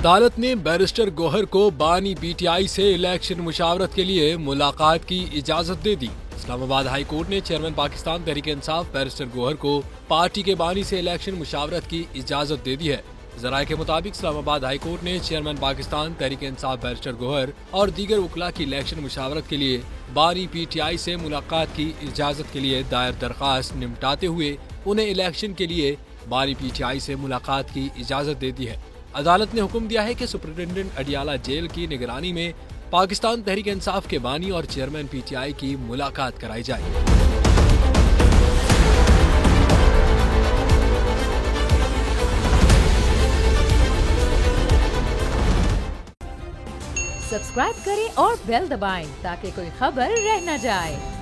अदालत ने बैरिस्टर गौहर को बानी पीटीआई से इलेक्शन मुशावरत के लिए मुलाकात की इजाजत दे दी। इस्लामाबाद हाई कोर्ट ने चेयरमैन पाकिस्तान तहरीक इंसाफ बैरिस्टर गौहर को पार्टी के बानी से इलेक्शन मुशावरत की इजाजत दे दी है। जराये के मुताबिक इस्लामाबाद हाई कोर्ट ने चेयरमैन पाकिस्तान तहरीक इंसाफ बैरिस्टर गौहर और दीगर वकला की इलेक्शन मुशावरत के लिए बानी पीटीआई से मुलाकात की इजाजत के लिए दायर दरख्वास्त निपटाते हुए उन्हें इलेक्शन के लिए बानी पीटीआई से मुलाकात की इजाजत दे दी है। अदालत ने हुक्म दिया है कि सुप्रिंटेंडेंट अडियाला जेल की निगरानी में पाकिस्तान तहरीक इंसाफ के बानी और चेयरमैन पीटीआई की मुलाकात कराई जाए। सब्सक्राइब करें और बेल दबाएं ताकि कोई खबर रह न जाए।